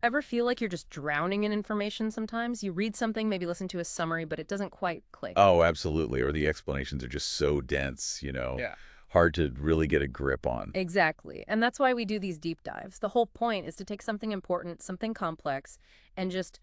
Ever feel like you're just drowning in information sometimes? You read something, maybe listen to a summary, but it doesn't quite click. Oh, absolutely. Or the explanations are just so dense, Yeah. hard to really get a grip on. Exactly. And that's why we do these deep dives. The whole point is to take something important, something complex, and just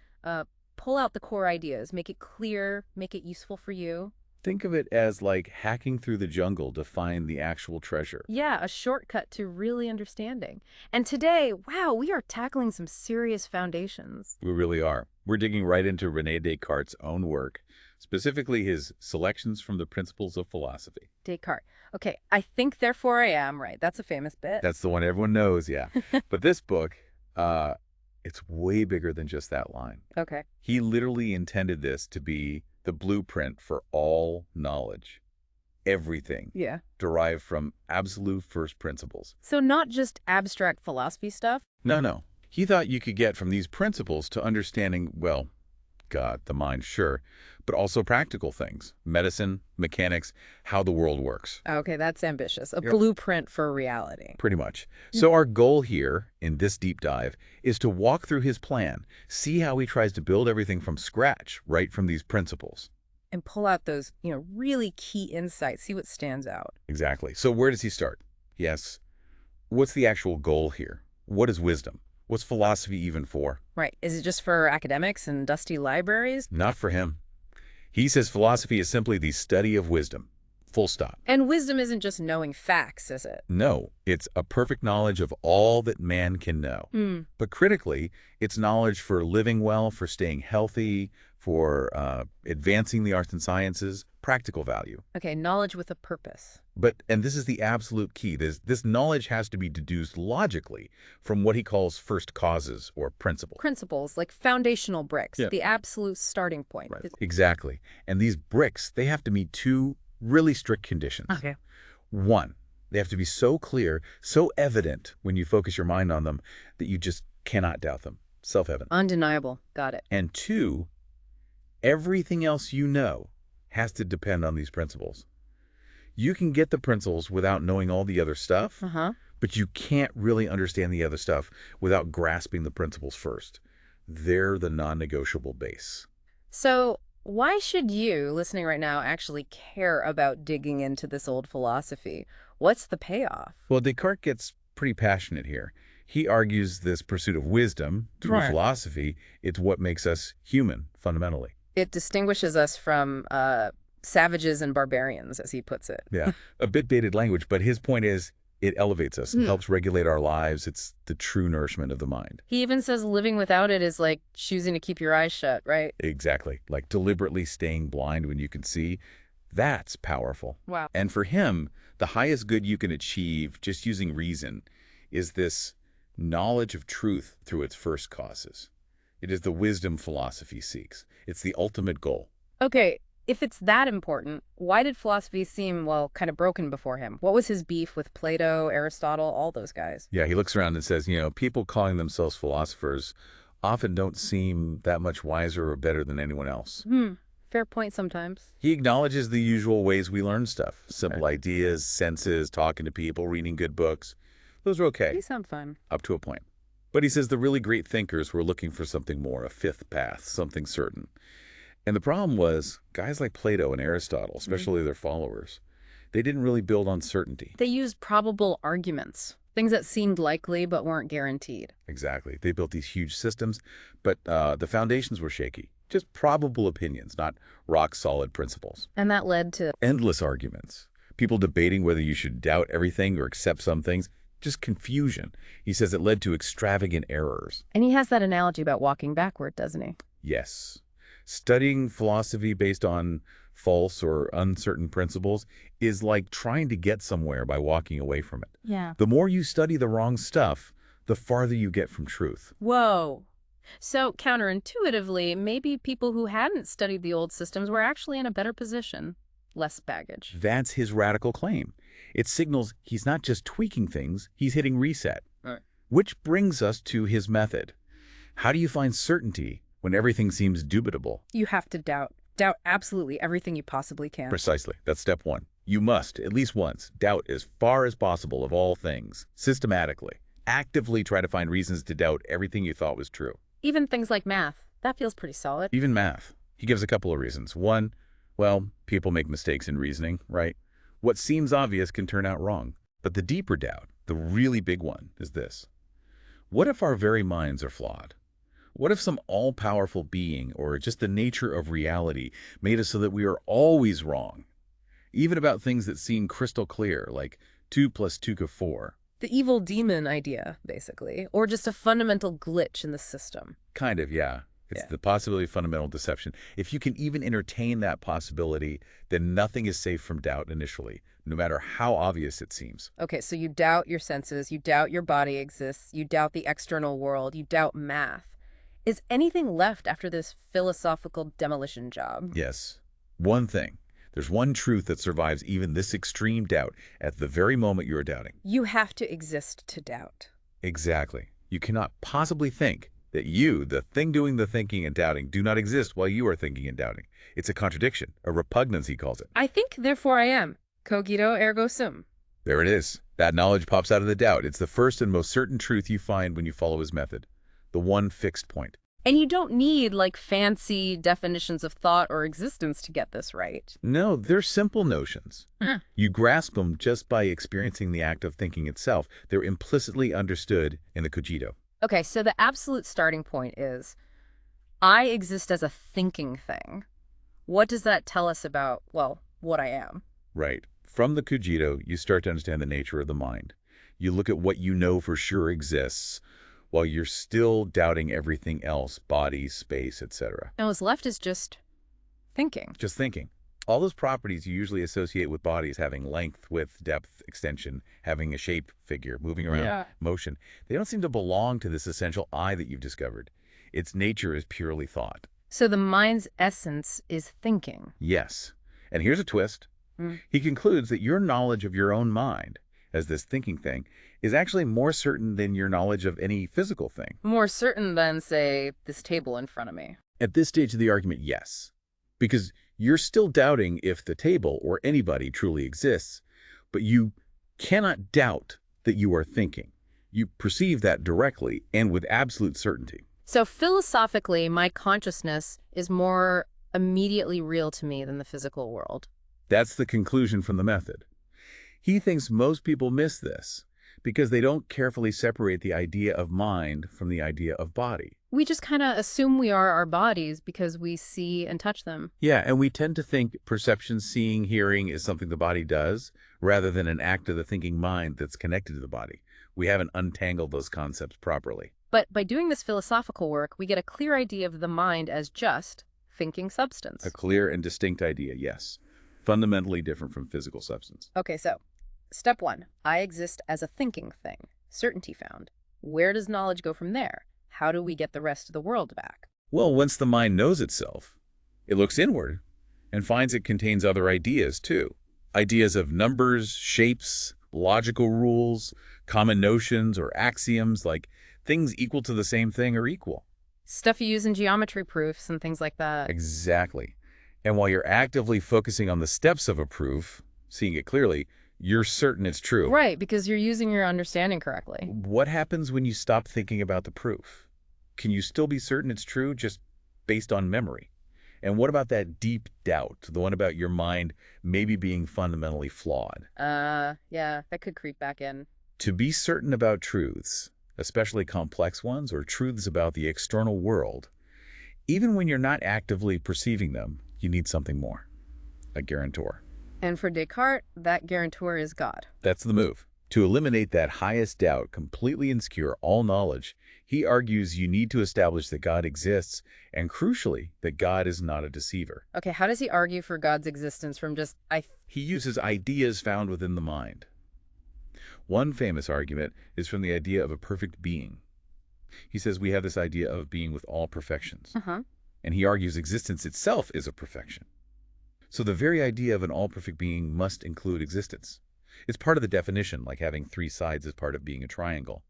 pull out the core ideas, make it clear, make it useful for you. Think of it as like hacking through the jungle to find the actual treasure. Yeah, a shortcut to really understanding. And today, wow, we are tackling some serious foundations. We really are. We're digging right into Rene Descartes' own work, specifically his selections from the principles of philosophy. Descartes. Okay, I think therefore I am, right? That's a famous bit. That's the one everyone knows, yeah. But this book, it's way bigger than just that line. Okay. He literally intended this to be the blueprint for all knowledge. Everything Yeah. derived from absolute first principles. So not just abstract philosophy stuff? No. He thought you could get from these principles to understanding, well, God, the mind, sure, but also practical things, medicine, mechanics, how the world works. Okay, that's ambitious. A Yep. blueprint for reality. Pretty much. So our goal here in this deep dive is to walk through his plan, see how he tries to build everything from scratch, right from these principles. And pull out those, really key insights, see what stands out. Exactly. So where does he start? Yes. What's the actual goal here? What is wisdom? What's philosophy even for? Right. Is it just for academics and dusty libraries? Not for him. He says philosophy is simply the study of wisdom. Full stop. And wisdom isn't just knowing facts, is it? No, it's a perfect knowledge of all that man can know. But critically, it's knowledge for living well, for staying healthy, for advancing the arts and sciences, practical value. Okay, knowledge with a purpose. And this is the absolute key. This knowledge has to be deduced logically from what he calls first causes or principles. Principles, like foundational bricks, Yeah. the absolute starting point. Right. Exactly. And these bricks, they have to meet two really strict conditions. Okay. One, they have to be so clear, so evident when you focus your mind on them that you just cannot doubt them. Self-evident. Undeniable. Got it. And two, everything else you know has to depend on these principles. You can get the principles without knowing all the other stuff, but you can't really understand the other stuff without grasping the principles first. They're the non-negotiable base. So why should you, listening right now, actually care about digging into this old philosophy? What's the payoff? Well, Descartes gets pretty passionate here. He argues this pursuit of wisdom through Right. philosophy, it's what makes us human, fundamentally. It distinguishes us from savages and barbarians, as he puts it. Yeah, a bit dated language, but his point is it elevates us, it helps regulate our lives. It's the true nourishment of the mind. He even says living without it is like choosing to keep your eyes shut, right? Exactly, like deliberately staying blind when you can see. That's powerful. Wow. And for him, the highest good you can achieve just using reason is this knowledge of truth through its first causes. It is the wisdom philosophy seeks. It's the ultimate goal. Okay, if it's that important, why did philosophy seem, well, kind of broken before him? What was his beef with Plato, Aristotle, all those guys? Yeah, he looks around and says, people calling themselves philosophers often don't seem that much wiser or better than anyone else. Fair point sometimes. He acknowledges the usual ways we learn stuff. Simple ideas, senses, talking to people, reading good books. Those are okay, They sound fun. up to a point. But he says the really great thinkers were looking for something more, a fifth path, something certain. And the problem was, guys like Plato and Aristotle, especially their followers, they didn't really build on certainty. They used probable arguments, things that seemed likely but weren't guaranteed. Exactly. They built these huge systems, but the foundations were shaky. Just probable opinions, not rock-solid principles. And that led to, Endless arguments. People debating whether you should doubt everything or accept some things. Just confusion. He says it led to extravagant errors. and he has that analogy about walking backward, doesn't he? Yes. Studying philosophy based on false or uncertain principles is like trying to get somewhere by walking away from it. Yeah. The more you study the wrong stuff, the farther you get from truth. Whoa. So counterintuitively, maybe people who hadn't studied the old systems were actually in a better position. Less baggage. That's his radical claim. It signals he's not just tweaking things, he's hitting reset. Right. Which brings us to his method. How do you find certainty when everything seems dubitable? You have to doubt. Doubt absolutely everything you possibly can. Precisely. That's step one. You must, at least once, doubt as far as possible of all things, systematically. actively try to find reasons to doubt everything you thought was true. Even things like math. That feels pretty solid. Even math. He gives a couple of reasons. One, well, people make mistakes in reasoning, right? What seems obvious can turn out wrong. But the deeper doubt, the really big one, is this. What if our very minds are flawed? What if some all-powerful being or just the nature of reality made us so that we are always wrong? Even about things that seem crystal clear, like 2 plus 2 = 4. The evil demon idea, basically, or just a fundamental glitch in the system. Kind of, yeah. It's the possibility of fundamental deception. If you can even entertain that possibility, then nothing is safe from doubt initially, no matter how obvious it seems. Okay, so you doubt your senses, you doubt your body exists, you doubt the external world, you doubt math. Is anything left after this philosophical demolition job? Yes. One thing. There's one truth that survives even this extreme doubt at the very moment you are doubting. You have to exist to doubt. Exactly. You cannot possibly think that you, the thing doing the thinking and doubting, do not exist while you are thinking and doubting. It's a contradiction, a repugnance, he calls it. I think, therefore I am. Cogito ergo sum. There it is. That knowledge pops out of the doubt. It's the first and most certain truth you find when you follow his method. The one fixed point. And you don't need, like, fancy definitions of thought or existence to get this right. No, they're simple notions. You grasp them just by experiencing the act of thinking itself. They're implicitly understood in the cogito. Okay, so the absolute starting point is, I exist as a thinking thing. What does that tell us about, well, what I am? Right. From the cogito, you start to understand the nature of the mind. You look at what you know for sure exists, while you're still doubting everything else, body, space, etc. And what's left is just thinking. Just thinking. All those properties you usually associate with bodies having length, width, depth, extension, having a shape, figure, moving around, motion, they don't seem to belong to this essential I that you've discovered. Its nature is purely thought. So the mind's essence is thinking. Yes. And here's a twist. He concludes that your knowledge of your own mind, as this thinking thing, is actually more certain than your knowledge of any physical thing. More certain than, say, this table in front of me. At this stage of the argument, yes. Because you're still doubting if the table or anybody truly exists, but you cannot doubt that you are thinking. You perceive that directly and with absolute certainty. So philosophically, my consciousness is more immediately real to me than the physical world. That's the conclusion from the method. He thinks most people miss this because they don't carefully separate the idea of mind from the idea of body. We just kind of assume we are our bodies because we see and touch them. Yeah, and we tend to think perception, seeing, hearing is something the body does, rather than an act of the thinking mind that's connected to the body. We haven't untangled those concepts properly. But by doing this philosophical work, we get a clear idea of the mind as just thinking substance. A clear and distinct idea, yes. Fundamentally different from physical substance. Okay, so step 1, I exist as a thinking thing. Certainty found. Where does knowledge go from there? How do we get the rest of the world back? Well, once the mind knows itself, it looks inward and finds it contains other ideas, too. Ideas of numbers, shapes, logical rules, common notions or axioms, like things equal to the same thing are equal. Stuff you use in geometry proofs and things like that. Exactly. And while you're actively focusing on the steps of a proof, seeing it clearly, you're certain it's true. Right, because you're using your understanding correctly. What happens when you stop thinking about the proof? Can you still be certain it's true just based on memory? And what about that deep doubt, the one about your mind maybe being fundamentally flawed? Yeah, that could creep back in. To be certain about truths, especially complex ones or truths about the external world, even when you're not actively perceiving them, you need something more, a guarantor. And for Descartes, that guarantor is God. That's the move. To eliminate that highest doubt, completely obscure all knowledge, he argues you need to establish that God exists, and crucially, that God is not a deceiver. Okay, how does he argue for God's existence from just, He uses ideas found within the mind. One famous argument is from the idea of a perfect being. He says we have this idea of being with all perfections. And he argues existence itself is a perfection. So the very idea of an all-perfect being must include existence. It's part of the definition, like having 3 sides as part of being a triangle.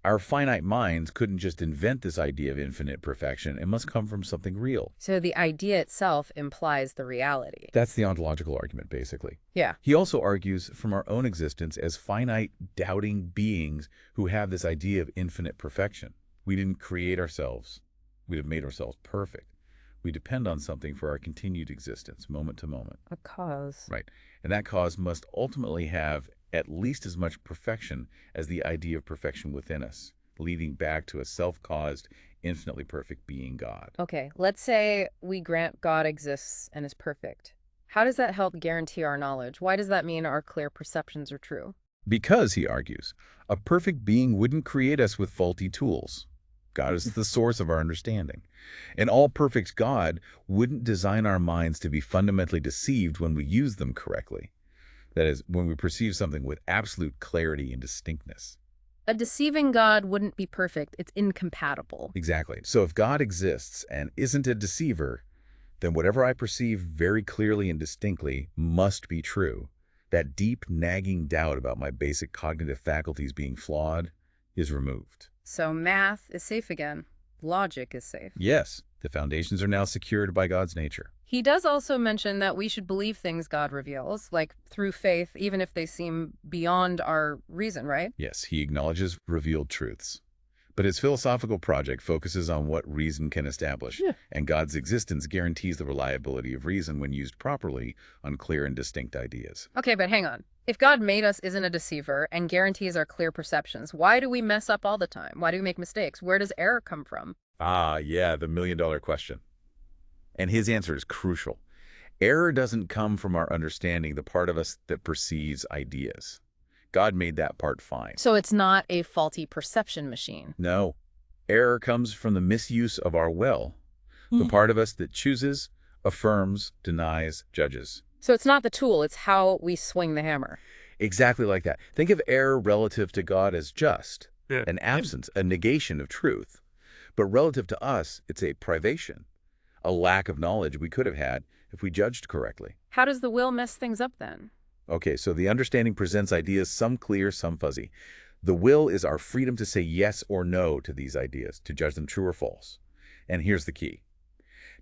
Our finite minds couldn't just invent this idea of infinite perfection. It must come from something real. So the idea itself implies the reality. That's the ontological argument, basically. Yeah. He also argues from our own existence as finite, doubting beings who have this idea of infinite perfection. We didn't create ourselves. We'd have made ourselves perfect. We depend on something for our continued existence, moment to moment. A cause. Right. And that cause must ultimately have at least as much perfection as the idea of perfection within us, leading back to a self-caused, infinitely perfect being God. Okay, let's say we grant God exists and is perfect. How does that help guarantee our knowledge? Why does that mean our clear perceptions are true? Because, he argues, a perfect being wouldn't create us with faulty tools. God is the source of our understanding. An all-perfect God wouldn't design our minds to be fundamentally deceived when we use them correctly. That is, when we perceive something with absolute clarity and distinctness. A deceiving God wouldn't be perfect. It's incompatible. Exactly. So if God exists and isn't a deceiver, then whatever I perceive very clearly and distinctly must be true. That deep, nagging doubt about my basic cognitive faculties being flawed is removed. So math is safe again. Logic is safe. Yes, the foundations are now secured by God's nature. He does also mention that we should believe things God reveals, like through faith, even if they seem beyond our reason, right? Yes, he acknowledges revealed truths. But his philosophical project focuses on what reason can establish, and God's existence guarantees the reliability of reason when used properly on clear and distinct ideas. Okay, but hang on. If God made us isn't a deceiver and guarantees our clear perceptions, why do we mess up all the time? Why do we make mistakes? Where does error come from? Ah, yeah, the million-dollar question. And his answer is crucial. Error doesn't come from our understanding the part of us that perceives ideas. God made that part fine. So it's not a faulty perception machine. No, error comes from the misuse of our will, the part of us that chooses, affirms, denies, judges. So it's not the tool, it's how we swing the hammer. Exactly like that. Think of error relative to God as just, an absence, a negation of truth. But relative to us, it's a privation, a lack of knowledge we could have had if we judged correctly. How does the will mess things up then? Okay, so the understanding presents ideas, some clear, some fuzzy. The will is our freedom to say yes or no to these ideas, to judge them true or false. And here's the key.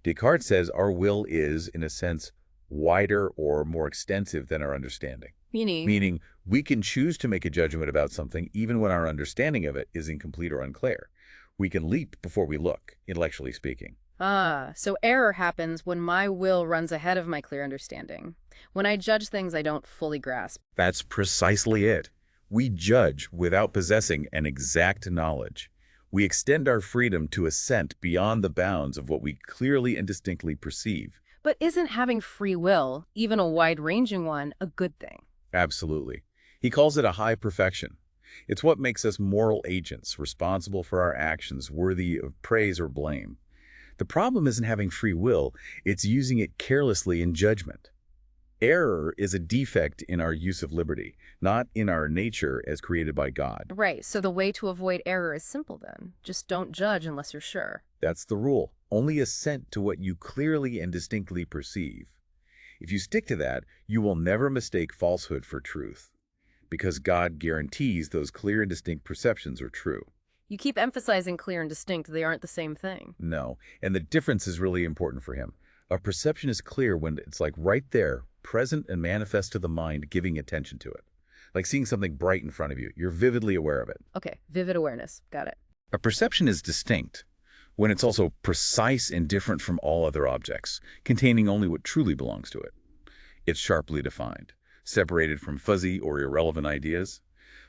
Descartes says our will is, in a sense, wider or more extensive than our understanding. Meaning, we can choose to make a judgment about something even when our understanding of it is incomplete or unclear. We can leap before we look, intellectually speaking. Ah, so error happens when my will runs ahead of my clear understanding. When I judge things I don't fully grasp. That's precisely it. We judge without possessing an exact knowledge. We extend our freedom to assent beyond the bounds of what we clearly and distinctly perceive. But isn't having free will, even a wide-ranging one, a good thing? Absolutely. He calls it a high perfection. It's what makes us moral agents, responsible for our actions, worthy of praise or blame. The problem isn't having free will, it's using it carelessly in judgment. Error is a defect in our use of liberty, not in our nature as created by God. Right, so the way to avoid error is simple then. Just don't judge unless you're sure. That's the rule. Only assent to what you clearly and distinctly perceive. If you stick to that, you will never mistake falsehood for truth, because God guarantees those clear and distinct perceptions are true. You keep emphasizing clear and distinct. They aren't the same thing. No, and the difference is really important for him. A perception is clear when it's like right there, present and manifest to the mind, giving attention to it. Like seeing something bright in front of you. You're vividly aware of it. Okay, vivid awareness. Got it. A perception is distinct when it's also precise and different from all other objects, containing only what truly belongs to it. It's sharply defined, separated from fuzzy or irrelevant ideas.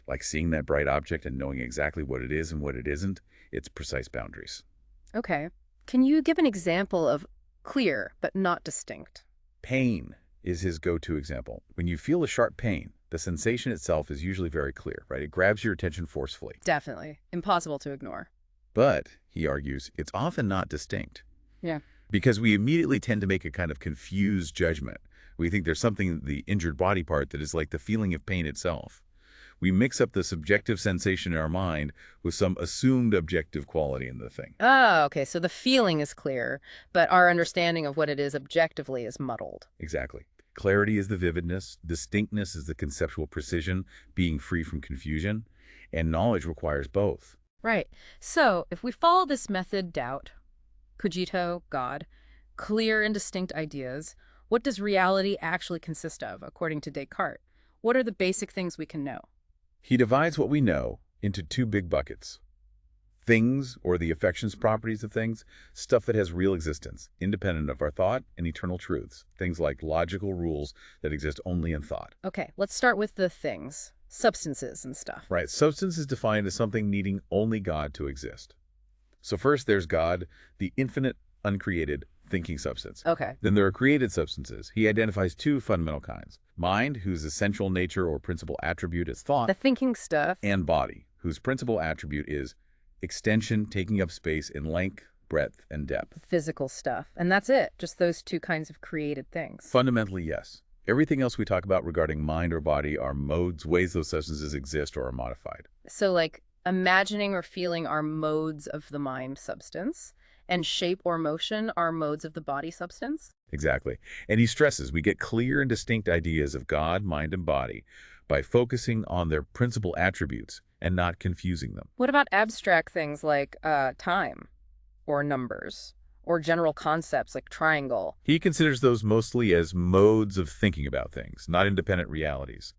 Like seeing that bright object and knowing exactly what it is and what it isn't, its precise boundaries. Okay. Can you give an example of clear but not distinct? Pain is his go-to example. When you feel a sharp pain, the sensation itself is usually very clear, right? It grabs your attention forcefully. Definitely. Impossible to ignore. But, he argues, it's often not distinct. Yeah. Because we immediately tend to make a kind of confused judgment. We think there's something in the injured body part that is like the feeling of pain itself. We mix up the subjective sensation in our mind with some assumed objective quality in the thing. Oh, okay. So the feeling is clear, but our understanding of what it is objectively is muddled. Exactly. Clarity is the vividness, distinctness is the conceptual precision, being free from confusion, and knowledge requires both. Right. So, if we follow this method, doubt, cogito, God, clear and distinct ideas, what does reality actually consist of, according to Descartes? What are the basic things we can know? He divides what we know into two big buckets. Things, or the affections properties of things, stuff that has real existence, independent of our thought, and eternal truths, things like logical rules that exist only in thought. Okay, let's start with the things, substances and stuff. Right, substance is defined as something needing only God to exist. So first there's God, the infinite, uncreated, thinking substance. Okay. Then there are created substances. He identifies two fundamental kinds: mind, whose essential nature or principal attribute is thought, The thinking stuff. and body, whose principal attribute is extension, taking up space in length, breadth, and depth. Physical stuff. And that's it, just those two kinds of created things. Fundamentally, yes. Everything else we talk about regarding mind or body are modes, ways those substances exist or are modified. So, like, imagining or feeling are modes of the mind substance, and shape or motion are modes of the body substance? Exactly. And he stresses we get clear and distinct ideas of God, mind, and body by focusing on their principal attributes and not confusing them. What about abstract things like time, or numbers, or general concepts like triangle? He considers those mostly as modes of thinking about things, not independent realities.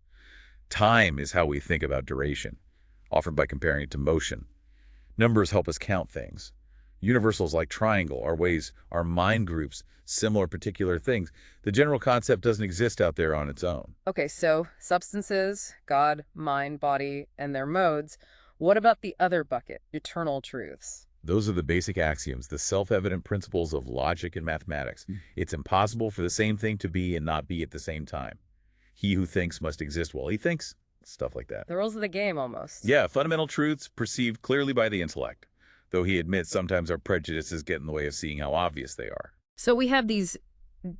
Time is how we think about duration, often by comparing it to motion. Numbers help us count things. Universals like triangle are ways our mind groups similar particular things. The general concept doesn't exist out there on its own. Okay, so substances, God, mind, body, and their modes. What about the other bucket, eternal truths? Those are the basic axioms, the self-evident principles of logic and mathematics. It's impossible for the same thing to be and not be at the same time. He who thinks must exist while he thinks, stuff like that. The rules of the game, almost. Yeah, fundamental truths perceived clearly by the intellect, though he admits sometimes our prejudices get in the way of seeing how obvious they are. So we have these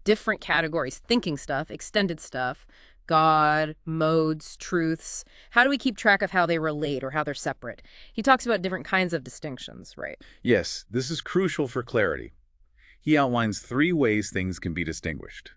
different categories, thinking stuff, extended stuff, God, modes, truths. How do we keep track of how they relate or how they're separate? He talks about different kinds of distinctions, right? Yes, this is crucial for clarity. He outlines three ways things can be distinguished: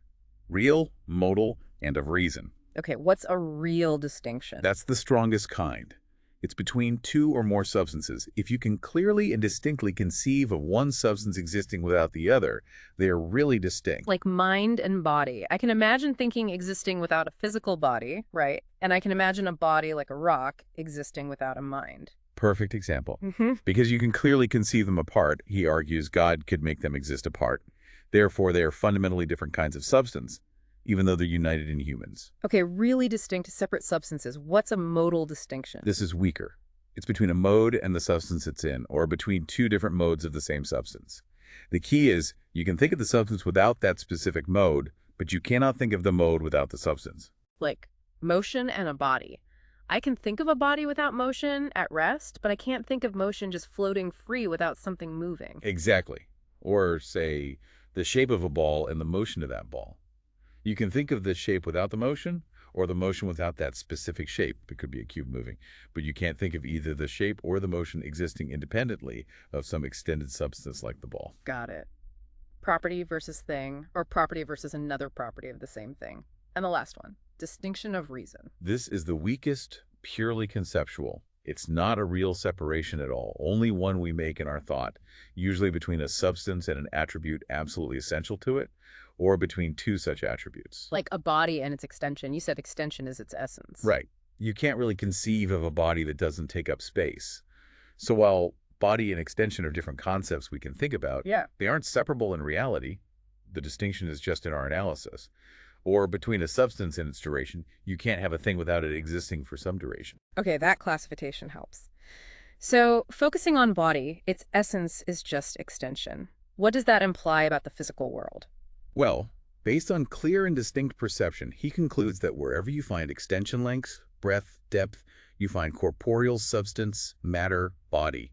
real, modal, and of reason. Okay, what's a real distinction? That's the strongest kind. It's between two or more substances. If you can clearly and distinctly conceive of one substance existing without the other, they are really distinct. Like mind and body. I can imagine thinking existing without a physical body, right? And I can imagine a body like a rock existing without a mind. Perfect example. Mm-hmm. Because you can clearly conceive them apart, he argues God could make them exist apart. Therefore, they are fundamentally different kinds of substance, even though they're united in humans. Okay, really distinct separate substances. What's a modal distinction? This is weaker. It's between a mode and the substance it's in, or between two different modes of the same substance. The key is, you can think of the substance without that specific mode, but you cannot think of the mode without the substance. Like motion and a body. I can think of a body without motion at rest, but I can't think of motion just floating free without something moving. Exactly. Or, say, the shape of a ball and the motion of that ball. You can think of the shape without the motion, or the motion without that specific shape. It could be a cube moving. But you can't think of either the shape or the motion existing independently of some extended substance like the ball. Got it. Property versus thing, or property versus another property of the same thing. And the last one, distinction of reason. This is the weakest, purely conceptual. It's not a real separation at all, only one we make in our thought, usually between a substance and an attribute absolutely essential to it, or between two such attributes. Like a body and its extension. You said extension is its essence. Right. You can't really conceive of a body that doesn't take up space. So while body and extension are different concepts we can think about, Yeah. they aren't separable in reality. The distinction is just in our analysis. Or between a substance and its duration, you can't have a thing without it existing for some duration. Okay, that classification helps. So focusing on body, its essence is just extension. What does that imply about the physical world? Well, based on clear and distinct perception, he concludes that wherever you find extension lengths, breadth, depth, you find corporeal substance, matter, body.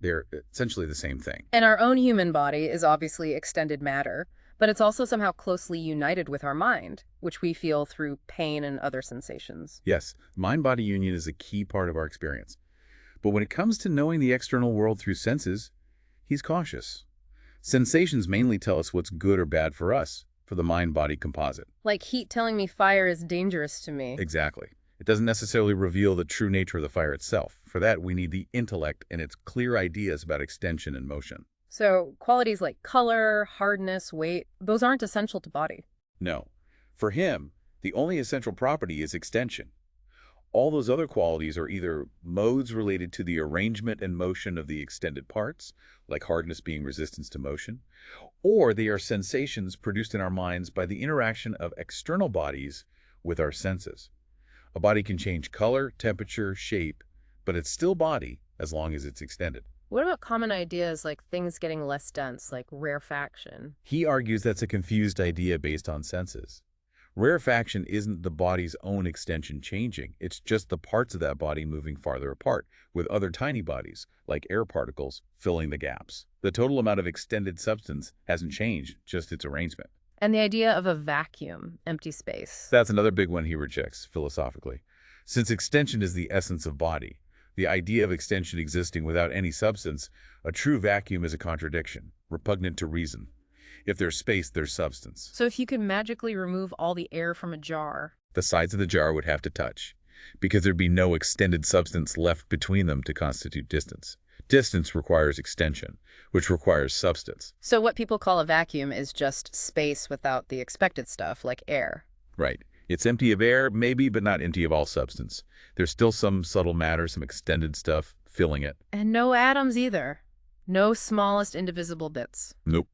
They're essentially the same thing. And our own human body is obviously extended matter, but it's also somehow closely united with our mind, which we feel through pain and other sensations. Yes, mind-body union is a key part of our experience. But when it comes to knowing the external world through senses, he's cautious. Sensations mainly tell us what's good or bad for us, for the mind-body composite. Like heat telling me fire is dangerous to me. Exactly. It doesn't necessarily reveal the true nature of the fire itself. For that, we need the intellect and its clear ideas about extension and motion. So qualities like color, hardness, weight, those aren't essential to body. No. For him, the only essential property is extension. All those other qualities are either modes related to the arrangement and motion of the extended parts, like hardness being resistance to motion, or they are sensations produced in our minds by the interaction of external bodies with our senses. A body can change color, temperature, shape, but it's still body as long as it's extended. What about common ideas like things getting less dense, like rarefaction? He argues that's a confused idea based on senses. Rarefaction isn't the body's own extension changing, it's just the parts of that body moving farther apart, with other tiny bodies, like air particles, filling the gaps. The total amount of extended substance hasn't changed, just its arrangement. And the idea of a vacuum, empty space. That's another big one he rejects, philosophically. Since extension is the essence of body, the idea of extension existing without any substance, a true vacuum is a contradiction, repugnant to reason. If there's space, there's substance. So if you could magically remove all the air from a jar, The sides of the jar would have to touch, because there'd be no extended substance left between them to constitute distance. Distance requires extension, which requires substance. so what people call a vacuum is just space without the expected stuff, like air. Right. It's empty of air, maybe, but not empty of all substance. There's still some subtle matter, some extended stuff filling it. And no atoms either. No smallest indivisible bits. Nope.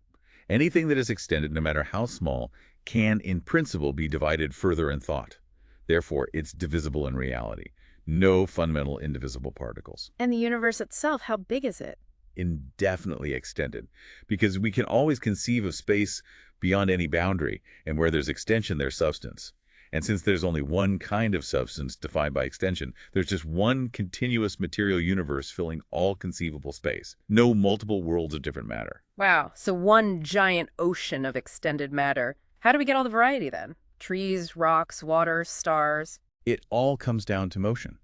Anything that is extended, no matter how small, can, in principle, be divided further in thought. Therefore, it's divisible in reality. No fundamental indivisible particles. And the universe itself, how big is it? Indefinitely extended, because we can always conceive of space beyond any boundary, and where there's extension, there's substance. And since there's only one kind of substance defined by extension, there's just one continuous material universe filling all conceivable space. No multiple worlds of different matter. Wow, so one giant ocean of extended matter. How do we get all the variety then? Trees, rocks, water, stars. It all comes down to motion.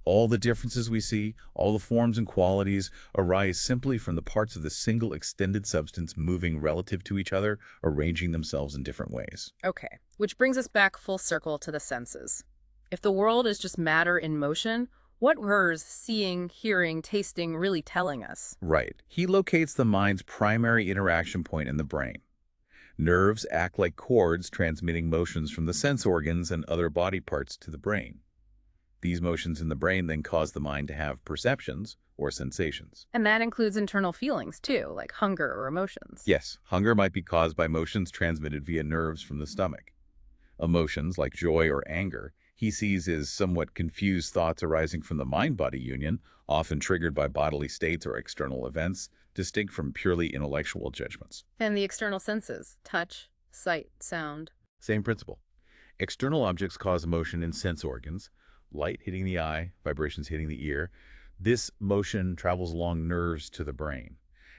All the differences we see, all the forms and qualities, arise simply from the parts of the single extended substance moving relative to each other, arranging themselves in different ways. Okay, which brings us back full circle to the senses. If the world is just matter in motion, what were seeing, hearing, tasting really telling us? Right. He locates the mind's primary interaction point in the brain. Nerves act like cords transmitting motions from the sense organs and other body parts to the brain. These motions in the brain then cause the mind to have perceptions or sensations. And that includes internal feelings too, like hunger or emotions. Yes, hunger might be caused by motions transmitted via nerves from the stomach. Emotions, like joy or anger, he sees as somewhat confused thoughts arising from the mind-body union, often triggered by bodily states or external events, distinct from purely intellectual judgments. And the external senses, touch, sight, sound. Same principle. External objects cause emotion in sense organs, light hitting the eye, vibrations hitting the ear. This motion travels along nerves to the brain.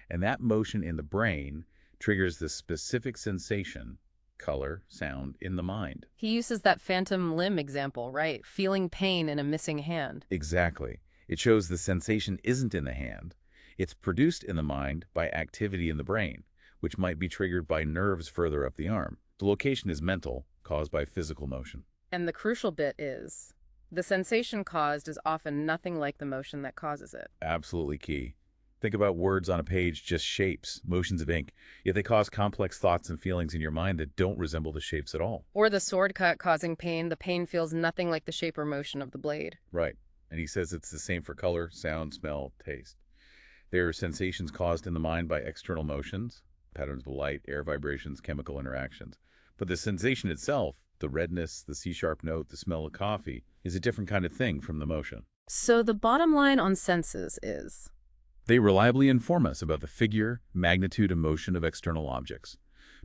And that motion in the brain triggers the specific sensation, color, sound, in the mind. He uses that phantom limb example, right? Feeling pain in a missing hand. Exactly. It shows the sensation isn't in the hand. It's produced in the mind by activity in the brain, which might be triggered by nerves further up the arm. The location is mental, caused by physical motion. And the crucial bit is, the sensation caused is often nothing like the motion that causes it. Absolutely key. Think about words on a page, just shapes, motions of ink, yet they cause complex thoughts and feelings in your mind that don't resemble the shapes at all. Or the sword cut causing pain, the pain feels nothing like the shape or motion of the blade. Right. And he says it's the same for color, sound, smell, taste. There are sensations caused in the mind by external motions, patterns of light, air vibrations, chemical interactions. But the sensation itself, the redness, the C-sharp note, the smell of coffee, is a different kind of thing from the motion. So the bottom line on senses is, they reliably inform us about the figure, magnitude, and motion of external objects,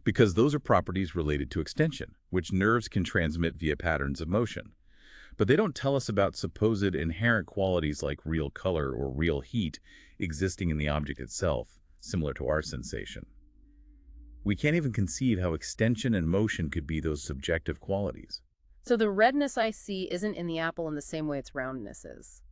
because those are properties related to extension, which nerves can transmit via patterns of motion. But they don't tell us about supposed inherent qualities like real color or real heat existing in the object itself, similar to our sensation. We can't even conceive how extension and motion could be those subjective qualities. so the redness I see isn't in the apple in the same way its roundness is.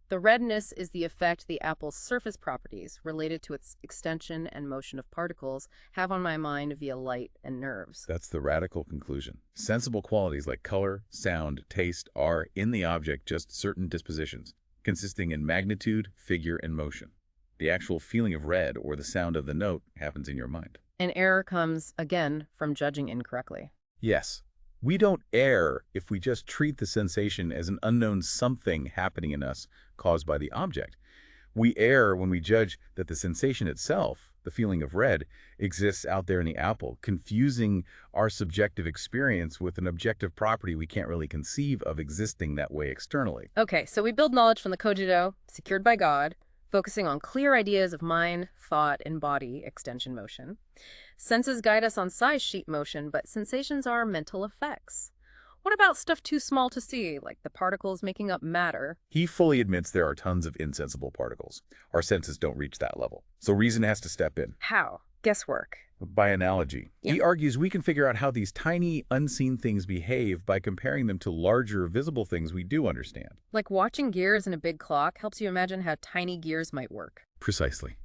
The redness is the effect the apple's surface properties, related to its extension and motion of particles, have on my mind via light and nerves. That's the radical conclusion. Sensible qualities like color, sound, taste are, in the object, just certain dispositions, consisting in magnitude, figure, and motion. The actual feeling of red or the sound of the note happens in your mind. An error comes, again, from judging incorrectly. Yes, we don't err if we just treat the sensation as an unknown something happening in us caused by the object. We err when we judge that the sensation itself, the feeling of red, exists out there in the apple, confusing our subjective experience with an objective property we can't really conceive of existing that way externally. Okay, so we build knowledge from the cogito, secured by God, focusing on clear ideas of mind, thought, and body extension motion. Senses guide us on size sheet motion, but sensations are mental effects. What about stuff too small to see, like the particles making up matter? He fully admits there are tons of insensible particles. Our senses don't reach that level. So reason has to step in. How? Guesswork. By analogy, he argues we can figure out how these tiny, unseen things behave by comparing them to larger, visible things we do understand. Like watching gears in a big clock helps you imagine how tiny gears might work. Precisely.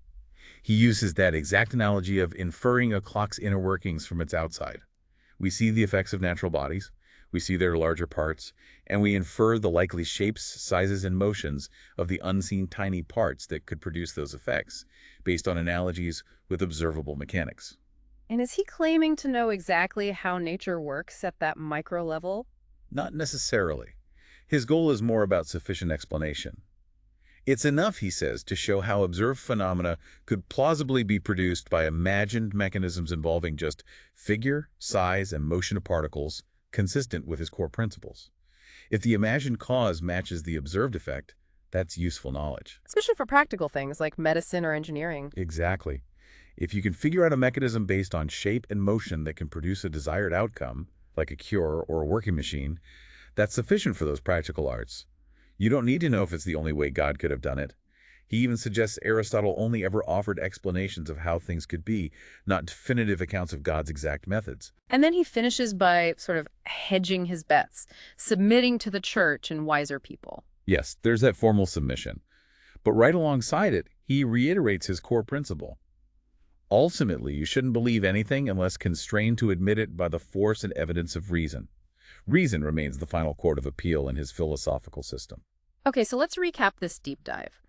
He uses that exact analogy of inferring a clock's inner workings from its outside. We see the effects of natural bodies, we see their larger parts, and we infer the likely shapes, sizes, and motions of the unseen tiny parts that could produce those effects, based on analogies with observable mechanics. And is he claiming to know exactly how nature works at that micro level? Not necessarily. His goal is more about sufficient explanation. It's enough, he says, to show how observed phenomena could plausibly be produced by imagined mechanisms involving just figure, size, and motion of particles, consistent with his core principles. If the imagined cause matches the observed effect, that's useful knowledge. Especially for practical things like medicine or engineering. Exactly. If you can figure out a mechanism based on shape and motion that can produce a desired outcome, like a cure or a working machine, that's sufficient for those practical arts. You don't need to know if it's the only way God could have done it. He even suggests Aristotle only ever offered explanations of how things could be, not definitive accounts of God's exact methods. And then he finishes by sort of hedging his bets, submitting to the church and wiser people. Yes, there's that formal submission. But right alongside it, he reiterates his core principle. Ultimately, you shouldn't believe anything unless constrained to admit it by the force and evidence of reason. Reason remains the final court of appeal in his philosophical system. Okay, so let's recap this deep dive.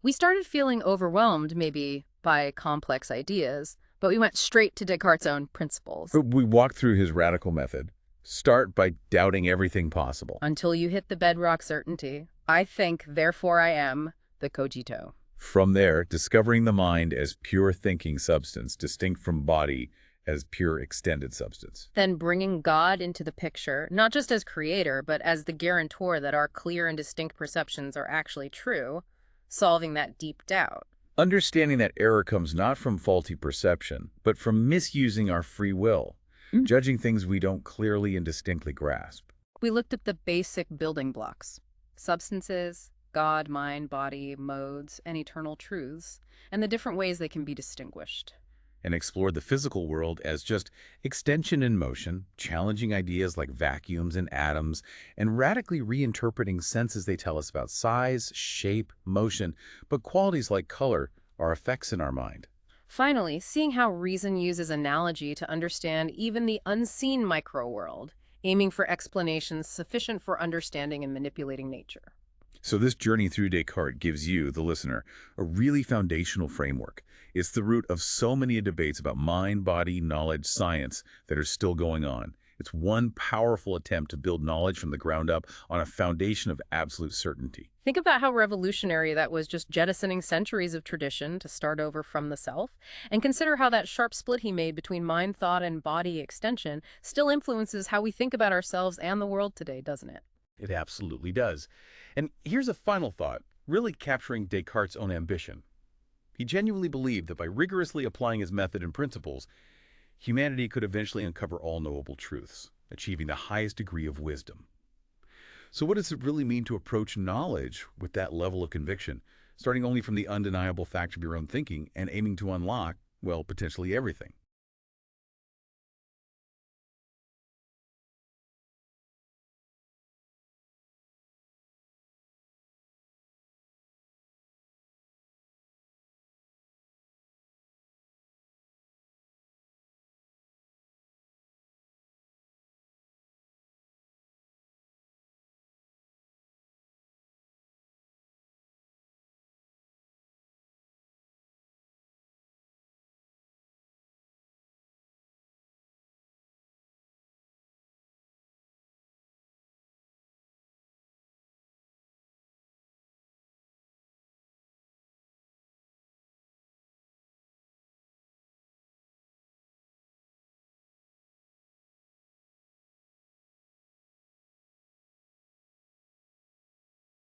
We started feeling overwhelmed, maybe, by complex ideas, but we went straight to Descartes' own principles. We walked through his radical method. Start by doubting everything possible. Until you hit the bedrock certainty. I think, therefore I am, the cogito. From there, discovering the mind as pure thinking substance, distinct from body as pure extended substance. Then bringing God into the picture, not just as creator, but as the guarantor that our clear and distinct perceptions are actually true, solving that deep doubt. Understanding that error comes not from faulty perception, but from misusing our free will, judging things we don't clearly and distinctly grasp. We looked at the basic building blocks, substances, God, mind, body, modes, and eternal truths, and the different ways they can be distinguished. And explored the physical world as just extension in motion, challenging ideas like vacuums and atoms, and radically reinterpreting senses they tell us about size, shape, motion, but qualities like color are effects in our mind. Finally, seeing how reason uses analogy to understand even the unseen micro-world, aiming for explanations sufficient for understanding and manipulating nature. So this journey through Descartes gives you, the listener, a really foundational framework. It's the root of so many debates about mind, body, knowledge, science that are still going on. It's one powerful attempt to build knowledge from the ground up on a foundation of absolute certainty. Think about how revolutionary that was, just jettisoning centuries of tradition to start over from the self. And consider how that sharp split he made between mind, thought, and body extension still influences how we think about ourselves and the world today, doesn't it? It absolutely does. And here's a final thought, really capturing Descartes' own ambition. He genuinely believed that by rigorously applying his method and principles, humanity could eventually uncover all knowable truths, achieving the highest degree of wisdom. So what does it really mean to approach knowledge with that level of conviction, starting only from the undeniable fact of your own thinking and aiming to unlock, well, potentially everything?